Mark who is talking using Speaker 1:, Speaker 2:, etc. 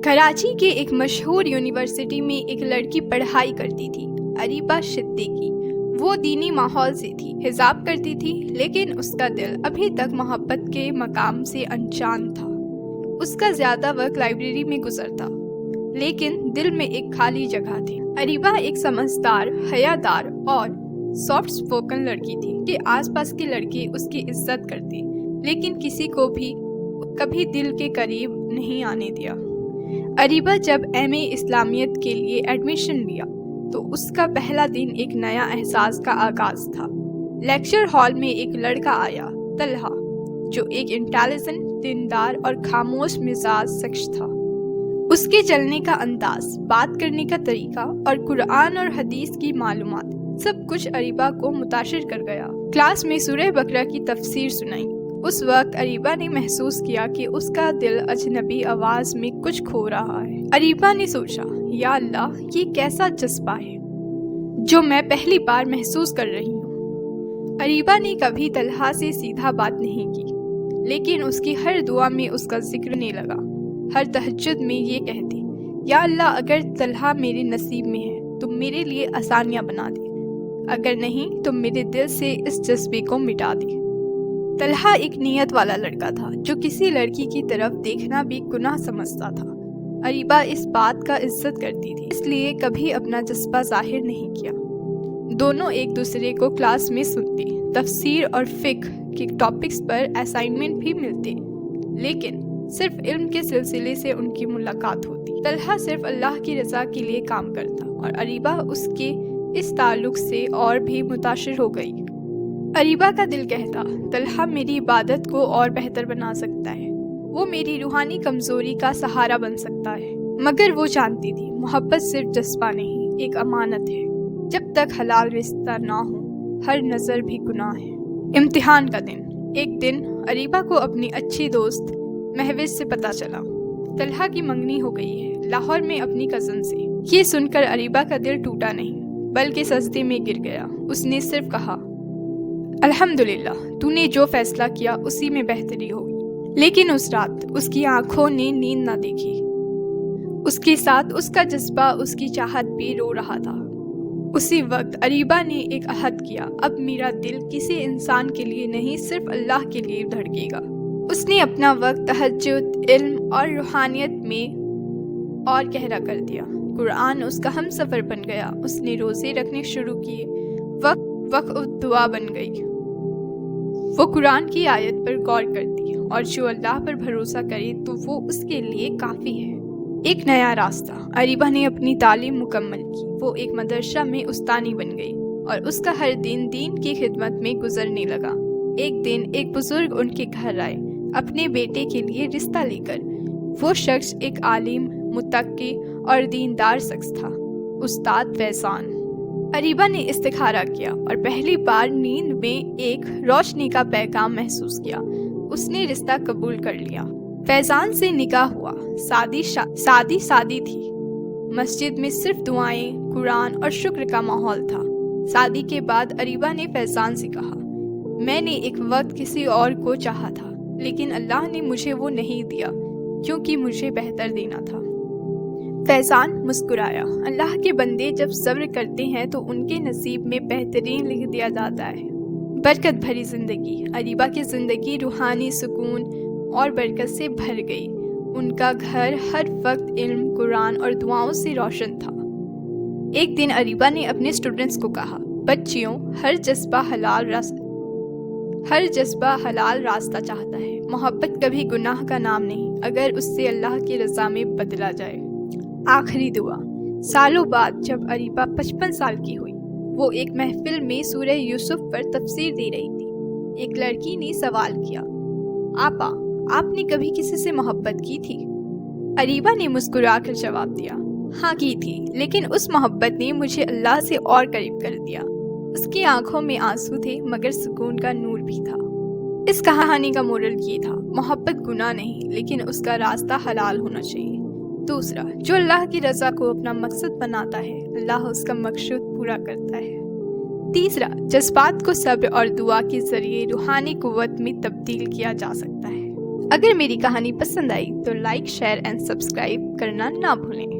Speaker 1: کراچی کے ایک مشہور یونیورسٹی میں ایک لڑکی پڑھائی کرتی تھی، اریبہ صدیقی۔ وہ دینی ماحول سے تھی، حجاب کرتی تھی، لیکن اس کا دل ابھی تک محبت کے مقام سے انجان تھا۔ اس کا زیادہ وقت لائبریری میں گزرتا، لیکن دل میں ایک خالی جگہ تھی۔ اریبہ ایک سمجھدار، حیادار اور سافٹ سپوکن لڑکی تھی کہ آس پاس کے لڑکے اس کی عزت کرتے، لیکن کسی کو بھی کبھی دل کے قریب نہیں آنے دیا۔ اریبہ جب ایم اے اسلامیت کے لیے ایڈمیشن لیا تو اس کا پہلا دن ایک نیا احساس کا آغاز تھا۔ لیکچر ہال میں ایک لڑکا آیا، طلحہ، جو ایک انٹیلیجنٹ، دیندار اور خاموش مزاج شخص تھا۔ اس کے چلنے کا انداز، بات کرنے کا طریقہ اور قرآن اور حدیث کی معلومات سب کچھ اریبہ کو متاثر کر گیا۔ کلاس میں سورہ بقرہ کی تفسیر سنائی۔ اس وقت اریبہ نے محسوس کیا کہ اس کا دل اجنبی آواز میں کچھ کھو رہا ہے۔ اریبہ نے سوچا، یا اللہ، یہ کیسا جذبہ ہے جو میں پہلی بار محسوس کر رہی ہوں۔ اریبہ نے کبھی طلحہ سے سیدھا بات نہیں کی، لیکن اس کی ہر دعا میں اس کا ذکر نہیں لگا۔ ہر تہجد میں یہ کہتی، یا اللہ، اگر طلحہ میرے نصیب میں ہے تو میرے لیے آسانیاں بنا دے، اگر نہیں تو میرے دل سے اس جذبے کو مٹا دے۔ طلحہ ایک نیت والا لڑکا تھا جو کسی لڑکی کی طرف دیکھنا بھی گناہ سمجھتا تھا۔ اریبہ اس بات کا عزت کرتی تھی، اس لیے کبھی اپنا جذبہ ظاہر نہیں کیا۔ دونوں ایک دوسرے کو کلاس میں سنتے، تفسیر اور فقہ کے ٹاپکس پر اسائنمنٹ بھی ملتے، لیکن صرف علم کے سلسلے سے ان کی ملاقات ہوتی۔ طلحہ صرف اللہ کی رضا کے لیے کام کرتا اور اریبہ اس کے اس تعلق سے اور بھی متاثر ہو گئی۔ اریبہ کا دل کہتا، طلحہ میری عبادت کو اور بہتر بنا سکتا ہے، وہ میری روحانی کمزوری کا سہارا بن سکتا ہے۔ مگر وہ جانتی تھی، محبت صرف جذبہ نہیں، ایک امانت ہے۔ جب تک حلال رشتہ نہ ہو، ہر نظر بھی گناہ ہے۔ امتحان کا دن۔ ایک دن اریبہ کو اپنی اچھی دوست مہوش سے پتہ چلا، طلحہ کی منگنی ہو گئی ہے، لاہور میں اپنی کزن سے۔ یہ سن کر اریبہ کا دل ٹوٹا نہیں، بلکہ سجدے میں گر گیا۔ اس نے صرف کہا، الحمدللہ، تو نے جو فیصلہ کیا اسی میں بہتری ہوگی۔ لیکن اس رات اس کی آنکھوں نے نیند نہ دیکھی۔ اس کے ساتھ اس کا جذبہ، اس کی چاہت بھی رو رہا تھا۔ اسی وقت اریبہ نے ایک عہد کیا، اب میرا دل کسی انسان کے لیے نہیں، صرف اللہ کے لیے دھڑکے گا۔ اس نے اپنا وقت تہجد، علم اور روحانیت میں اور گہرا کر دیا۔ قرآن اس کا ہم سفر بن گیا۔ اس نے روزے رکھنے شروع کیے، وقت دعا بن گئی۔ وہ قرآن کی آیت پر غور کرتی اور جو اللہ پر بھروسہ کرے تو وہ اس کے لیے کافی ہے۔ ایک نیا راستہ۔ اریبہ نے اپنی تعلیم مکمل کی۔ وہ ایک مدرسہ میں استانی بن گئی اور اس کا ہر دن دین کی خدمت میں گزرنے لگا۔ ایک دن ایک بزرگ ان کے گھر آئے اپنے بیٹے کے لیے رشتہ لے کر۔ وہ شخص ایک عالم، متقی اور دیندار شخص تھا، استاد فیضان۔ اریبہ نے استخارہ کیا اور پہلی بار نیند میں ایک روشنی کا پیغام محسوس کیا۔ اس نے رشتہ قبول کر لیا۔ فیضان سے نکاح ہوا۔ شادی تھی۔ مسجد میں صرف دعائیں، قرآن اور شکر کا ماحول تھا۔ شادی کے بعد اریبہ نے فیضان سے کہا، میں نے ایک وقت کسی اور کو چاہا تھا، لیکن اللہ نے مجھے وہ نہیں دیا کیونکہ مجھے بہتر دینا تھا۔ فیضان مسکرایا۔ اللہ کے بندے جب صبر کرتے ہیں تو ان کے نصیب میں بہترین لکھ دیا جاتا ہے۔ برکت بھری زندگی۔ اریبہ کی زندگی روحانی سکون اور برکت سے بھر گئی۔ ان کا گھر ہر وقت علم، قرآن اور دعاؤں سے روشن تھا۔ ایک دن اریبہ نے اپنے اسٹوڈنٹس کو کہا، بچیوں، ہر جذبہ حلال راستہ چاہتا ہے۔ محبت کبھی گناہ کا نام نہیں، اگر اس سے اللہ کی رضا میں بدلا جائے۔ آخری دعا۔ سالوں بعد جب اریبہ 55 سال کی ہوئی، وہ ایک محفل میں سورہ یوسف پر تفسیر دے رہی تھی۔ ایک لڑکی نے سوال کیا، آپا، آپ نے کبھی کسی سے محبت کی تھی؟ اریبہ نے مسکرا کر جواب دیا، ہاں کی تھی، لیکن اس محبت نے مجھے اللہ سے اور قریب کر دیا۔ اس کی آنکھوں میں آنسو تھے، مگر سکون کا نور بھی تھا۔ اس کہانی کا مورل یہ تھا، محبت گناہ نہیں، لیکن اس کا راستہ حلال ہونا چاہیے۔ دوسرا، جو اللہ کی رضا کو اپنا مقصد بناتا ہے، اللہ اس کا مقصود پورا کرتا ہے۔ تیسرا، جذبات کو صبر اور دعا کے ذریعے روحانی قوت میں تبدیل کیا جا سکتا ہے۔ اگر میری کہانی پسند آئی تو لائک، شیئر اینڈ سبسکرائب کرنا نہ بھولیں۔